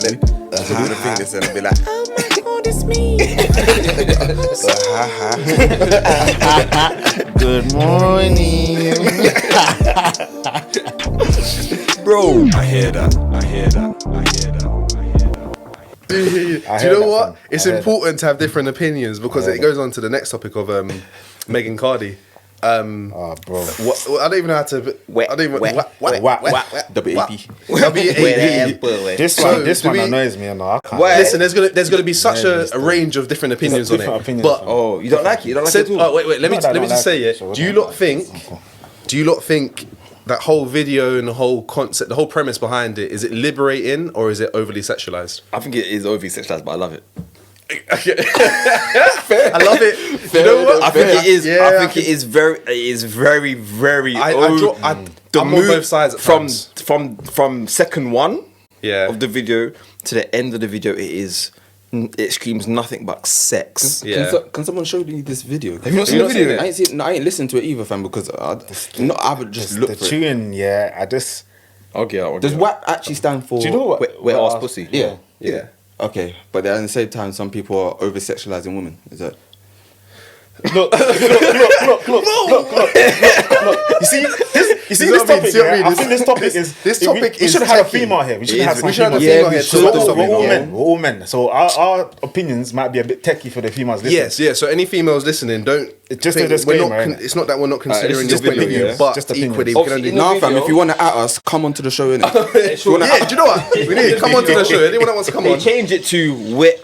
then people would think this and be like, oh my God, it's me. Good morning. Bro, I hear that. Do you know what? It's important to have different opinions because it goes on to the next topic of Megan Cardi. Bro. What, I don't even know how to. I don't even. WAP. WAP. This one annoys me. I can't. Listen, there's gonna be such a range of different opinions on it. But you don't like it? You don't like it at all? Oh wait. Let me just say it. Do you lot think that whole video and the whole concept, the whole premise behind it, is it liberating or is it overly sexualized? I think it is overly sexualized, but I love it. I love it. You know what? I think it is. Yeah, I think it is very. It is very. I'm on both sides at times. From second one Yeah. of the video to the end of the video, it screams nothing but sex. Yeah. Can someone show me this video? Have you not seen the video? I ain't listened to it either, fam, because I haven't just looked the for it. tune. Yeah, I just. Okay. Does WAP actually stand for? Do you know what? Wet ass pussy. Yeah. Yeah. Okay, but then at the same time, some people are over sexualizing women. Is that? Look. You see this topic. I think this topic is. This topic we is. should have had a techie. female here. We should have We some should have a female female here. should. We're all men. So our opinions might be a bit techie for the females listening. Yes, yeah. So any females listening, don't. Just think a disclaimer, we're not innit? it's not that we're not considering just your opinion, opinions, but just opinions. equally, we can Obviously, only. in the Nah, fam. video- If you want to at us, come onto the show, innit? Do you know what? We need to come onto the show. Anyone that wants to come They on. change it to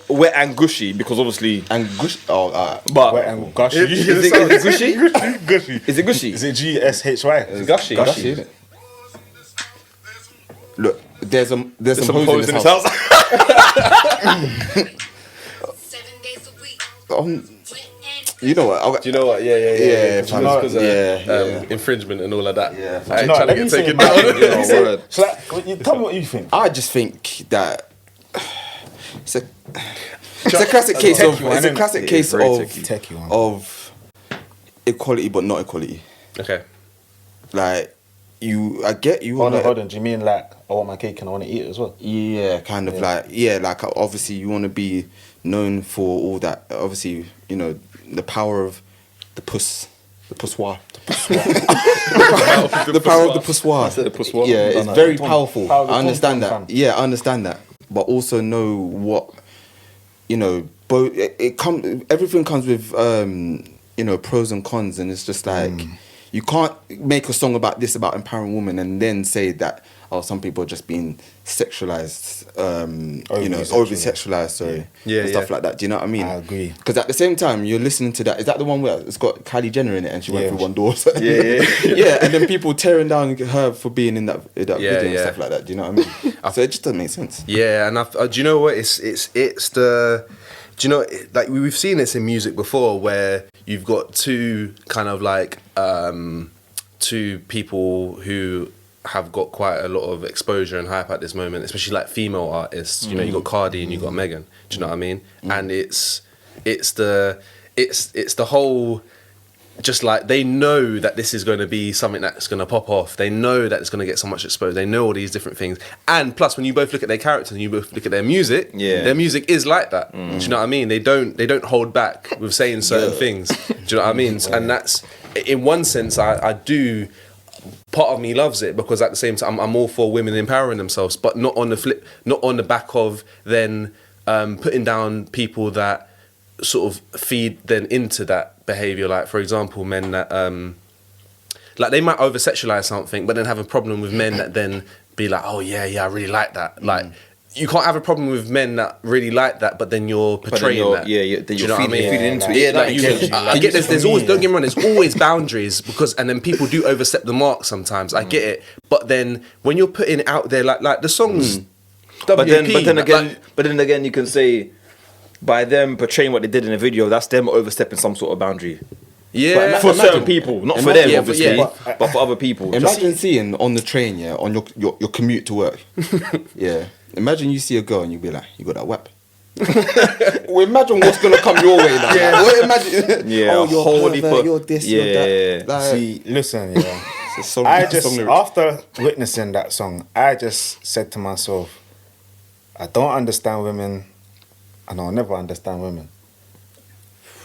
wet and gushy because obviously. And gush. Oh, But Wet and gushy. is it gushy? Gushy. Is it gushy? Is it GSHY? Gushy. gushy, innit? Look, there's some hoes Hoes in this house. 7 days a week. You know what? Do you know what? Yeah. fam. Because infringement and all of that. Yeah. I ain't No, trying to let me get say taken it back. down. Let me say- word. So tell me what you think. I just think that it's a classic case techie of one, it's a innit? classic It case is very of techie one. of equality but not equality. Okay. Like I get you. Hold wanna- on. Do you mean like I want my cake and I want to eat it as well? Yeah, kind of like obviously you want to be known for all that. Obviously, you know the power of the poussoir. The power of the poussoir. I said the poussoir. Yeah, it's very powerful. Power of the I understand tom-tom, that. fam. Yeah, I understand that. But also know what, you know, both everything comes with pros and cons, and it's just like you can't make a song about empowering women and then say that some people are just being sexualized, overly sexualized, sorry, and stuff like that. Do you know what I mean? I agree. Because at the same time, you're listening to that. Is that the one where it's got Kylie Jenner in it and she went through one door? Yeah, and then people tearing down her for being in that video and stuff like that. Do you know what I mean? So it just doesn't make sense. Yeah, and do you know what? It's the. Do you know, like we've seen this in music before, where you've got two kind of like two people who have got quite a lot of exposure and hype at this moment, especially like female artists. You know, you got Cardi and you got Megan. Do you know what I mean? And it's the whole. Just like they know that this is going to be something that's going to pop off. They know that it's going to get so much exposed. They know all these different things. And plus, when you both look at their characters and you both look at their music, their music is like that. Do you know what I mean? They don't hold back with saying certain things. Do you know what I mean? And that's, in one sense, I do. Part of me loves it because at the same time, I'm all for women empowering themselves, but not on the back of then putting down people that sort of feed then into that behavior. Like, for example, men that like they might over sexualize something but then have a problem with men that then be like, oh yeah I really like that. Like you can't have a problem with men that really like that but then you're portraying that. Then you're feeding into it. Yeah, like I get there's always, don't get me wrong, there's always boundaries and then people do overstep the mark sometimes. I get it, but then when you're putting it out there like the songs But then again you can say by them portraying what they did in the video, that's them overstepping some sort of boundary. Yeah, for certain people, not for them, obviously, but for other people. Imagine seeing on the train, on your commute to work. Imagine you see a girl and you be like, you got that WAP. Well, imagine what's gonna come your way now. Yeah. Well, imagine. Yeah, you're holy pervert, you're this, you're that. Like, See, listen, it's a song, I it's a just song lyric. after witnessing that song, I just said to myself, I don't understand women, and I'll never understand women.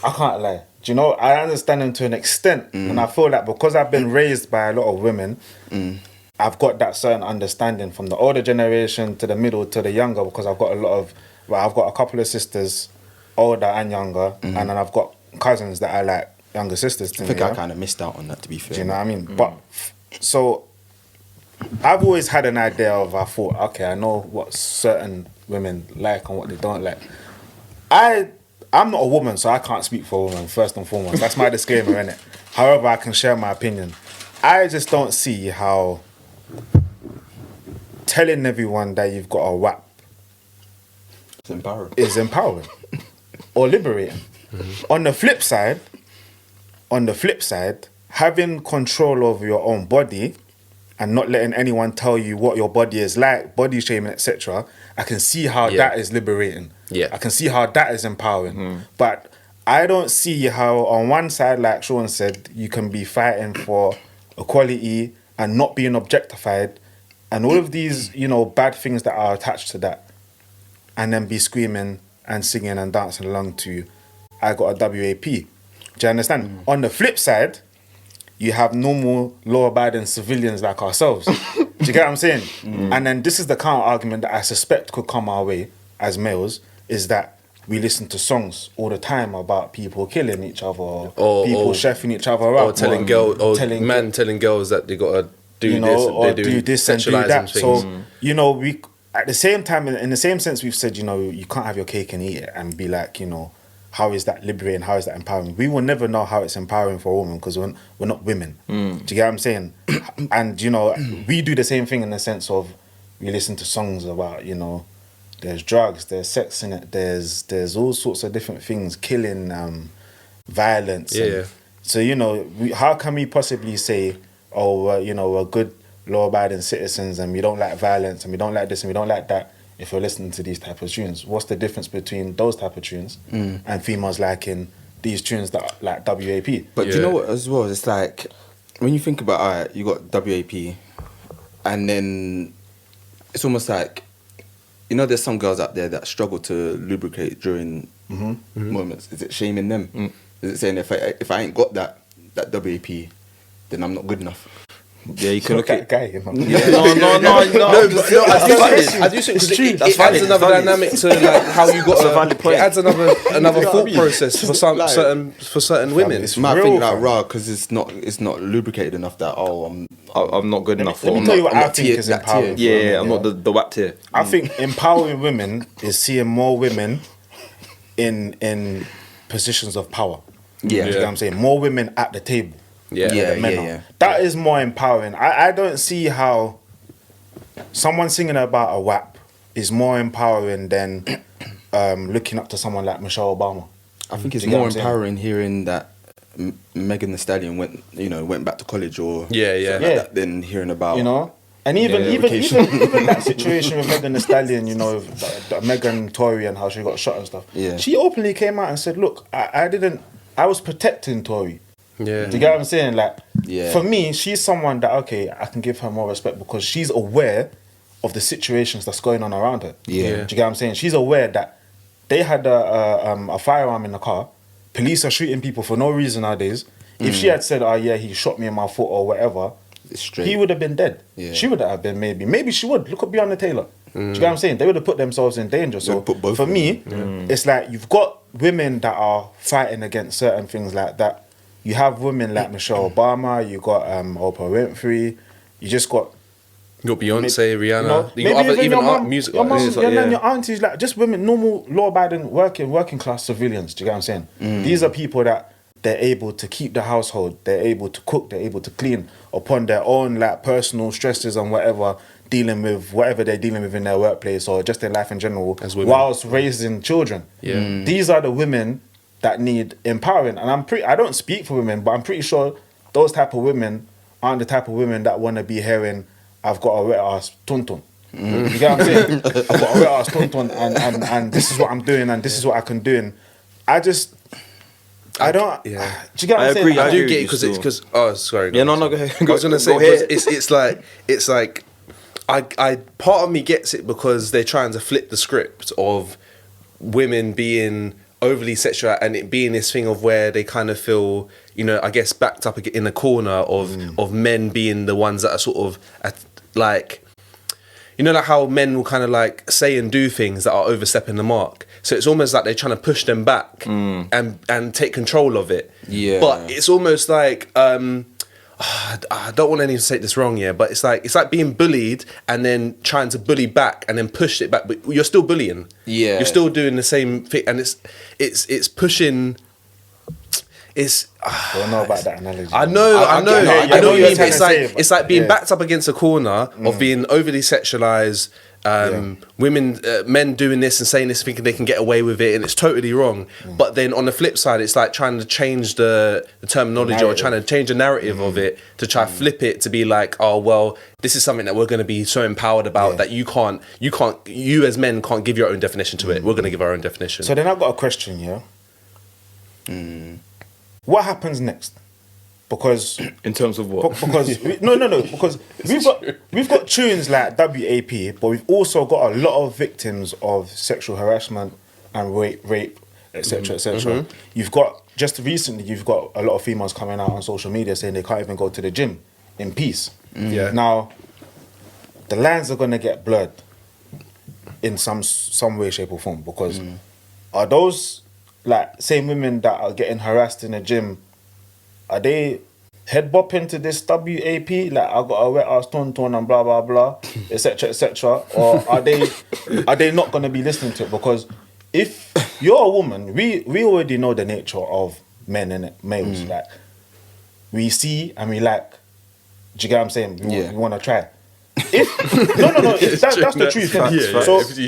I can't lie. Do you know, I understand them to an extent, and I feel like because I've been raised by a lot of women, I've got that certain understanding from the older generation to the middle to the younger, because I've got I've got a couple of sisters, older and younger, and then I've got cousins that are like younger sisters to I me. think I yeah? kind of missed out on that, to be fair. Do you know what I mean? But so I've always had an idea of, I thought, okay, I know what certain women like and what they don't like. I'm not a woman, so I can't speak for a woman, first and foremost. That's my disclaimer, innit? However, I can share my opinion. I just don't see how telling everyone that you've got a WAP It's empowering. is empowering or liberating. On the flip side, having control over your own body and not letting anyone tell you what your body is like, body shaming, etc., I can see how that is liberating. Yeah. I can see how that is empowering. But I don't see how on one side, like Sean said, you can be fighting for equality and not being objectified and all of these, you know, bad things that are attached to that, and then be screaming and singing and dancing along to I got a WAP. Do you understand? On the flip side, you have normal law-abiding civilians like ourselves. Do you get what I'm saying? And then this is the counter argument that I suspect could come our way as males, is that we listen to songs all the time about people killing each other, or people chefing each other up, or telling girls that they gotta do you know, this, or they do this and do that. things. So you know, we at the same time, in the same sense, we've said, you know, you can't have your cake and eat it and be like, you know, how is that liberating? How is that empowering? We will never know how it's empowering for a woman because we're not women. Do you get what I'm saying? And, you know, we do the same thing in the sense of we listen to songs about, you know, there's drugs, there's sex in it, there's all sorts of different things, killing, violence. Yeah. And, so, you know, how can we possibly say, oh, you know, we're good law-abiding citizens and we don't like violence and we don't like this and we don't like that, if you're listening to these type of tunes? What's the difference between those type of tunes and females liking these tunes that are like WAP? But do you know what as well? It's like, when you think about, alright, you got WAP, and then it's almost like, you know, there's some girls out there that struggle to lubricate during moments. Is it shaming them? Is it saying if I ain't got that WAP, then I'm not good enough? Yeah, you can look at guy, you know. No, I do think it adds another dynamic to like how you got valid point. It adds another thought process for certain women. It's You might real, think that fam. raw because it's not lubricated enough that I'm not good enough. Let me I'm tell you not- what I'm I not think tier- is that empowering. tier. for Yeah, women, I'm not the WAP tier. I think empowering women is seeing more women in positions of power. Yeah. Do you get what I'm saying? More women at the table. Yeah. Yeah. than men are. That is more empowering. I don't see how someone singing about a WAP is more empowering than looking up to someone like Michelle Obama. I think it's Do you get more what I'm saying? empowering hearing that Megan Thee Stallion went back to college or Yeah. like that than hearing about You know? And even that situation with Megan Thee Stallion, you know, the Megan Tory and how she got shot and stuff. Yeah. She openly came out and said, look, I was protecting Tory. Yeah. Do you get what I'm saying? Like, Yeah. for me, she's someone that, okay, I can give her more respect because she's aware of the situations that's going on around her. Yeah. Do you get what I'm saying? She's aware that they had a firearm in the car. Police are shooting people for no reason nowadays. If she had said, oh yeah, he shot me in my foot or whatever, It's straight. he would have been dead. Yeah. She would have been maybe she would. Look at Breonna Taylor. Do you get what I'm saying? They would have put themselves in danger. So They'd put both for of them. me, it's like you've got women that are fighting against certain things like that. You have women like Michelle Obama. You got Oprah Winfrey. You just got You got Beyonce, Rihanna. you know, You got other even even your art mum, music your mum, artists. your nan, your aunties, like just women, normal law-abiding working class civilians. Do you get what I'm saying? These are people that they're able to keep the household, they're able to cook, they're able to clean upon their own like personal stresses and whatever, dealing with whatever they're dealing with in their workplace or just their life in general, As women. whilst raising children. Yeah. These are the women that need empowering, and I don't speak for women, but I'm pretty sure those type of women aren't the type of women that want to be hearing, I've got a wet ass tuntun. You get what I'm saying? I've got a wet ass tuntun and this is what I'm doing and this is what I can do. And I don't. Yeah. Do you get what I I'm agree, saying? I do agree get it with you because oh sorry. Yeah, no, go ahead. I was gonna say Go ahead. it's like I part of me gets it because they're trying to flip the script of women being overly sexual and it being this thing of where they kind of feel, you know, I guess backed up in a corner of men being the ones that are sort of like, you know, like how men will kind of like say and do things that are overstepping the mark. So it's almost like they're trying to push them back and take control of it. Yeah. But it's almost like I don't want anyone to say this wrong, but it's like being bullied and then trying to bully back and then push it back, but you're still bullying. Yeah. You're still doing the same thing, and it's pushing. It's I don't know about that analogy. I know I what get you what mean. you're But trying to say, it's like being yeah. backed up against a corner of being overly sexualized. Women, men doing this and saying this, thinking they can get away with it, and it's totally wrong. But then on the flip side, it's like trying to change the terminology or trying to change the narrative of it to try flip it to be like, oh well, this is something that we're going to be so empowered about that you as men can't give your own definition to it. We're going to give our own definition. So then I've got a question, What happens next? Because In terms of what? because because we've got tunes like WAP, but we've also got a lot of victims of sexual harassment and rape, etc., etc. You've got just recently, you've got a lot of females coming out on social media saying they can't even go to the gym in peace. Yeah. Now, the lines are gonna get blurred in some way, shape, or form because are those like same women that are getting harassed in the gym? Are they head bopping to this WAP? Like, I got a wet ass ton and blah blah blah, etc. etc. Or are they not gonna be listening to it? Because if you're a woman, we already know the nature of men and males. Like, we see and we like. Do you get what I'm saying? We want to try. If no, that's the truth. Yeah, So if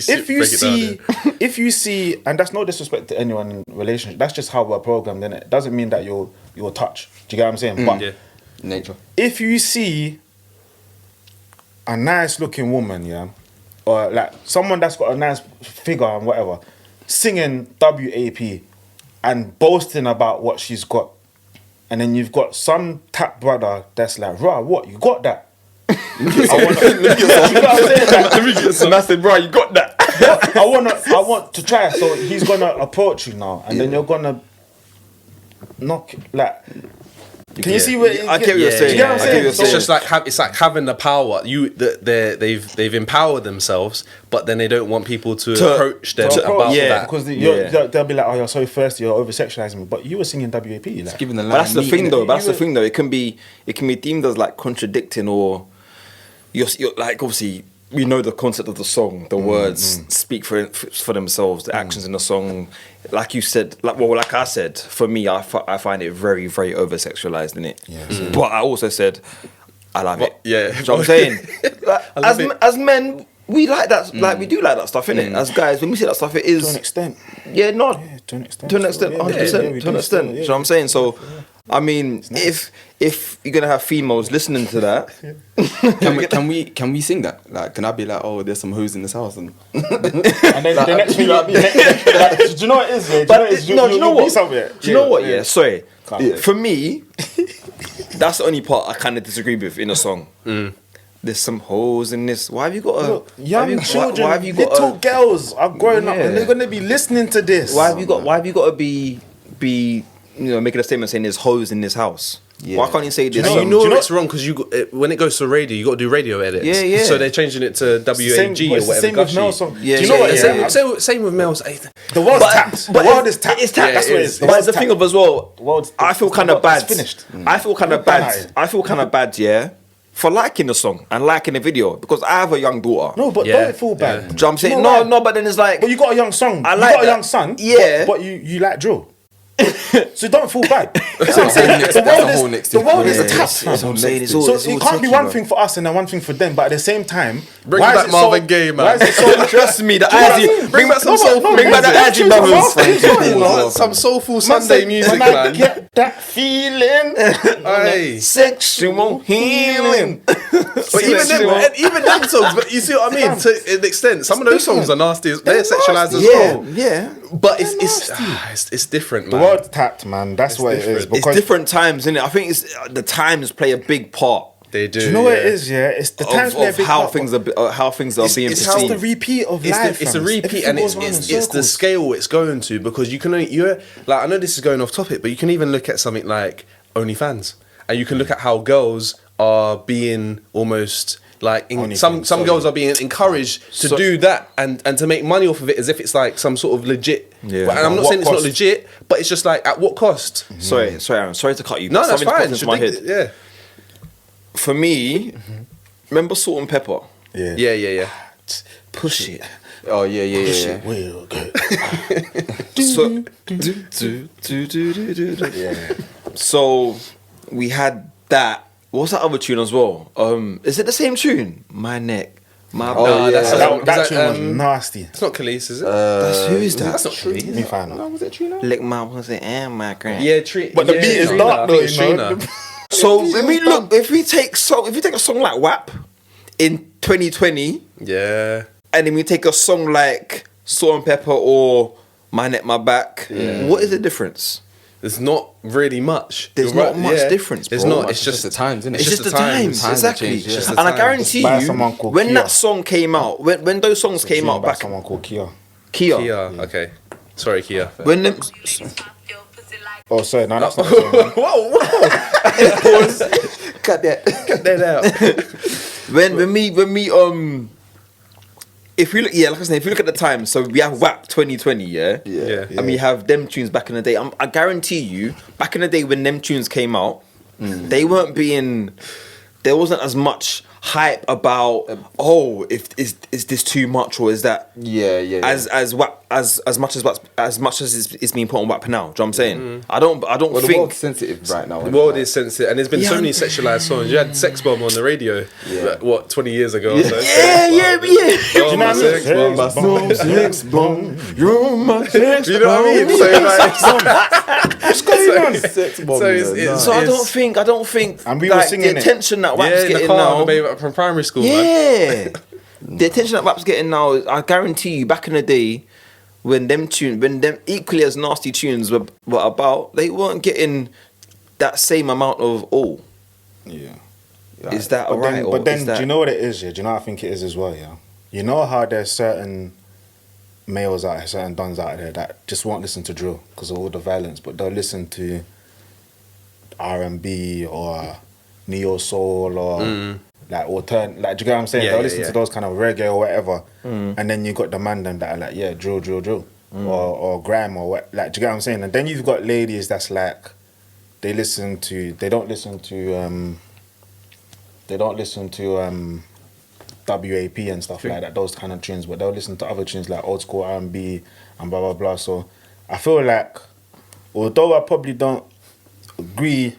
if you see, and that's no disrespect to anyone in relationship. That's just how we're programmed. Then it doesn't mean that you'll touch. Do you get what I'm saying? But Nature. if you see a nice looking woman, or like someone that's got a nice figure and whatever, singing WAP and boasting about what she's got, and then you've got some tap brother that's like, "Rah, what, you got that?" I said, bro, you got that. I want to try. So he's gonna approach you now, and then you're gonna knock like. Can you see what I get what you're saying. You get what I'm saying? It's just like it's like having the power. They've empowered themselves, but then they don't want people to approach them about that. Because they'll be like, "Oh, you're so thirsty, you're over sexualizing me." But you were singing WAP, like. Giving the But that's the line thing, meat, though. innit? That's the thing, though. It can be deemed as like contradicting, or you're like, obviously we know the concept of the song. The words speak for themselves. The actions in the song, like you said, like I said, for me, I find it very, very over sexualized in it. Yeah. But I also said I love it. Yeah. Do you know what I'm saying? Like, as men, we like that. Like, we do like that stuff, innit? As guys, when we see that stuff, it is To an extent. Yeah, not Yeah, to an extent. to an extent, Yeah, 100%. we To an do extent. still, Do you know what I'm saying? So, I mean, if you're gonna have females listening to that, Can we sing that? Like, can I be like, oh, there's some hoes in this house, and And then the next thing you'll be like, do you know what it is, yeah? but do you know what? Do you know what? Yeah. Yeah, sorry. Yeah. For me, that's the only part I kind of disagree with in a song. There's some hoes in this. Why have you got a Look, young children, why have you got little girls are growing up Yeah. and they're gonna be listening to this. Why have you got to be making a statement saying there's hoes in this house? Yeah. Why can't you say this? No, you do know you know- it's wrong because when it goes to radio, you got to do radio edits. Yeah, yeah. So they're changing it to WAG or whatever. Same with Gushy. Mel song. Yeah, Do you know what? yeah, Yeah, Same with Mel's. the world's tapped. The world is tapped. It's tapped. That's Yeah, what it it is. is. But the thing of as well, World's- I feel kind of it's bad. finished. I feel kind of bad. I feel kind of bad, yeah, for liking the song and liking the video because I have a young daughter. No, but Yeah, don't feel bad. Do you know what I'm saying? Do you know why? No, but then it's like, But you got a young son. I You like got a that. young son. Yeah. But you like drill. So don't feel bad. That's a whole next The world is Yeah, tapped. that's what I'm saying. It's all, So it's all it can't be tricky, one bro. thing for us and then one thing for them. But at the same time, Bring why is back it Marvin so, Gaye, man. Why is it so? Trust me, the Do you know what I Azzy, mean? Bring back some soulful bring back the music. Azzy brothers. Choose Some soulful Man Sunday said, music, when I man. get that feeling. Hey. Sexual healing. But even them songs, but you see what I mean? To an extent, some of those songs are nasty. They're sexualized as well. Yeah. But it's different, The man. world's tapped, man. That's what it is. different. It's Because different times, innit? I think it's the times play a big part. They do. Do you know what it is? Yeah, it's the times where of how things are being It's perceived. the repeat of life. It's a fam. repeat, Everything and goes round in it's the circles. scale it's going to, because you can only, you're like, I know this is going off topic, but you can even look at something like OnlyFans, and you can look at how girls are being almost like some OnlyFans, girls are being encouraged to do that and to make money off of it as if it's like some sort of legit. Yeah. And I'm not At saying what it's not cost? legit, but it's just like, at what cost? Sorry, Aaron. Sorry to cut you. No, but that's something's fine. popped into my head. Yeah, For me, remember Salt and Pepper? Yeah. yeah. Push it. Oh yeah. Shit will go. So, Yeah. so we had that. What's that other tune as well? Is it the same tune? My neck, my Oh, back. yeah. that's That is tune was nasty. It's not Khalees, is it? Who is that? That's not Khalees. Let me find out. Was it Trina? Lick my pussy and my crack. Yeah, But the beat is dark though, you know. So when we look, if we take a song like WAP in 2020, Yeah. and then we take a song like Salt and Pepper or My Neck, My Back, what is the difference? There's not really much. There's You're not much difference, There's bro. not. It's just the times, isn't it? It's just the times, have exactly. changed, yeah. It's just And the I times. guarantee By you, someone called when Kia. that song came out, when those songs came Tune out by back, someone called Kia. Kia, Kia. Okay. Sorry, Kia. when them, Oh, sorry, no, that's not the same one. Cut that. Cut that out. when we if we look, like I said, if you look at the time, so we have WAP 2020, yeah, Yeah. and we have them tunes back in the day. I guarantee you, back in the day when them tunes came out, they weren't being, there wasn't as much hype about is this too much or is that Yeah. as WAP as much as it's being put on WAP now. Do you know what I'm saying? I don't Well, the think world's sensitive right now. The world is sensitive, and there's been so Yeah. many sexualized songs. You had Sex Bomb on the radio, like, what, 20 years ago? Or so? yeah. Bomb, You know what I Sex mean? Bomb. Sex bomb. You're my sex You know what I mean? So, like, What's going on? so it's, So I don't think And we were like, singing the it. attention that WAP's yeah, in the getting car, now. maybe from primary school, man. Yeah, the attention that WAP's getting now. I guarantee you, back in the day, when them equally as nasty tunes were about, they weren't getting that same amount of Yeah. is that But alright? then, or but then is that, do you know what it is? Yeah? Do you know what I think it is as well? Yeah. You know how there's certain males out there, certain dons out there that just won't listen to drill because of all the violence, but they'll listen to R&B or neo soul or like like, do you get what I'm saying? Yeah, They'll yeah, listen yeah. to those kind of reggae or whatever, and then you got the man them that are like, yeah, drill, or grime or what, like, do you get what I'm saying? And then you've got ladies that's like, they don't listen to WAP and stuff like that, those kind of tunes, but they'll listen to other tunes like old school R&B and blah blah blah. So I feel like, although I probably don't agree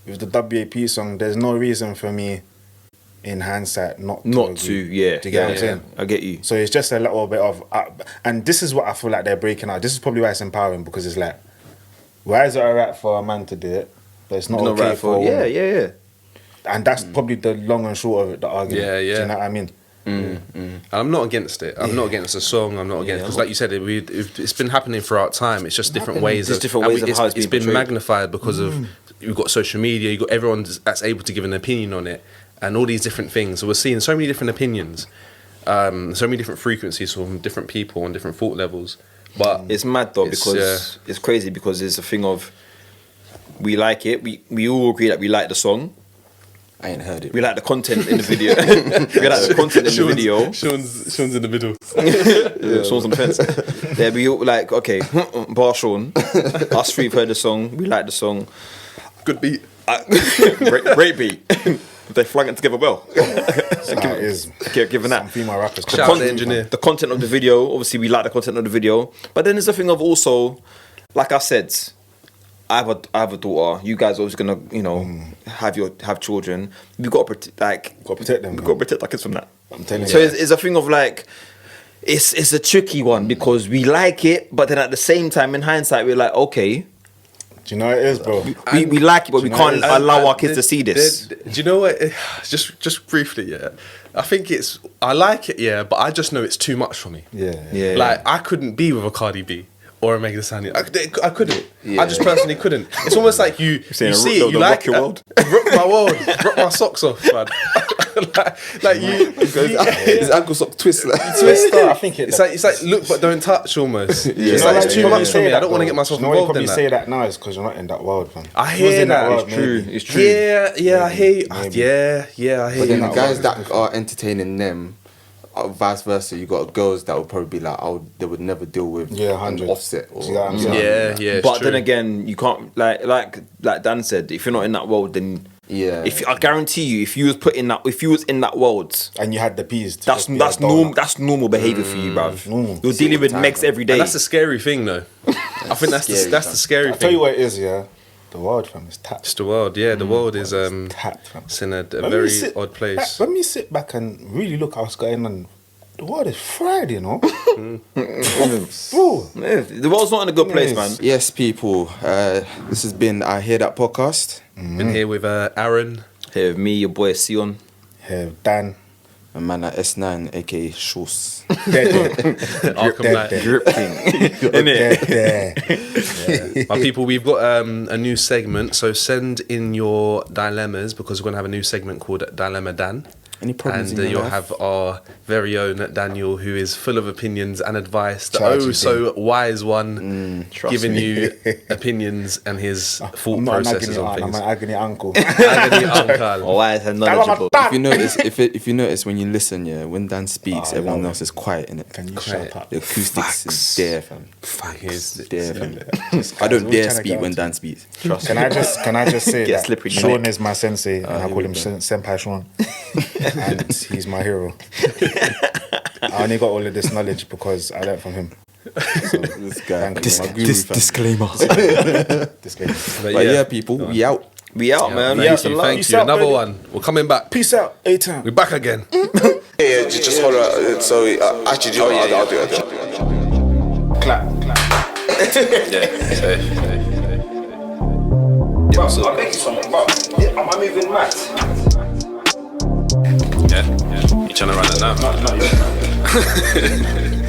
with the WAP song, there's no reason for me in hindsight not to agree. yeah. Do you get what I'm saying? I get you. So it's just a little bit of, and this is what I feel like they're breaking out. This is probably why it's empowering, because it's like, why is it alright for a man to do it, but it's not Not okay right for a woman? yeah. And that's probably the long and short of it, the argument. Yeah, yeah. Do you know what I mean? And I'm not against it. I'm not against the song. I'm not against, because like you said, it's been happening throughout time. It's just different ways. Just different ways of how it's been being portrayed. magnified because of, you've got social media. You've got everyone that's able to give an opinion on it, and all these different things. So we're seeing so many different opinions, so many different frequencies from different people on different thought levels. But It's mad though, It's, because it's crazy, because it's a thing of, we like it. We all agree that we like the song. I ain't heard it. We like the content in the video. We like the content in the video. Sean's in the middle. Yeah, Sean's on the fence. Yeah, we all like, okay, bar Sean. Us three have heard the song. We like the song. Good beat. Great beat. They flung it together well. That is Given some that. female rappers. Shout out the engineer. The content of the video, obviously we like the content of the video. But then there's the thing of also, like I said, I have a daughter. You guys are always gonna, have children. We got to protect them, We man. got to protect our kids from that. I'm telling you. So it's a thing of like, it's a tricky one, because we like it, but then at the same time, in hindsight, we're like, okay, Do you know what it is, bro? we like it, but we do you know can't what it is? allow our kids to see this. Do you know what? Just briefly, yeah. I think I like it, yeah, but I just know it's too much for me. Yeah. Yeah. Like, I couldn't be with a Cardi B or make the sound. I couldn't. I just personally couldn't. It's almost like you saying see it, you like rock your world. rock my world, rock my socks off, man. like you, His ankle sock twist. Like. Twister, I think it's like look but don't touch almost. Yeah. It's like it's too much for me. I don't want to get myself You know why you involved in probably say that. that now is because you're not in that world, fam. I If you was hear in that. world, It's true. maybe. It's true. Yeah, I hear you. Maybe. Yeah, I hear But then you. the guys that are entertaining them, vice versa, you got girls that would probably be like, they would never deal with Yeah, an 100. Offset. Or, See what I'm saying? Yeah, it's But true. then again, you can't like Dan said. If you're not in that world, then Yeah. I guarantee you, if you was in that world, And you had the peas. that's normal. That's normal behavior for you, bruv. normal. You're dealing with Megs every day. And that's the scary thing, though. I think that's scary, the scary I'll tell you thing. what it is, yeah. The world, fam, is tapped. It's the world. Yeah, the world is Tapped, fam. it's in a When very we sit odd place. When we sit back and really look at what's going on, the world is fried, you know. Bro, Yeah, the world's not in a good place, man. Yes, people. This has been I Hear That podcast. Been here with Aaron. Here with me, your boy Sion. yeah, Dan. A man at S9, aka Shauce. Dead, Arkham dead, Knight. dead. Drip king, innit? Dead. My people, we've got a new segment, so send in your dilemmas because we're going to have a new segment called Dilemma Dan. Any problems And in your you'll life? have our very own Daniel, who is full of opinions and advice. The Chargie so wise one, Trust giving me. you opinions and his thought I'm not an processes agony on aunt, I'm things. an agony uncle. Agony uncle. Oh, why is that knowledgeable? If you notice, if you notice when you listen, yeah, when Dan speaks, Oh, I everyone love else is quiet in it. Can you Quiet. shut up? The acoustics is there, fam. Here's There, fam. This I guy's don't all dare trying to speak get when onto- Dan speaks. Can I just say Get that slippery, Sean innit? is my sensei, and I here call we him go. Senpai Sean, and he's my hero. I only got all of this knowledge because I learned from him. So, This guy, thank you, my guru, fam. disclaimer. Disclaimer. But yeah, people, we out. We out, man. Thank Peace you, and love. thank Peace you. out, Another baby. one. We're coming back. Peace out, A-Town. We're back again. Yeah, just hold on. So actually, do you know what? I'll do it. Clap. I'll make you something. Am I moving mad? Yeah. You trying to run it now? Not yet.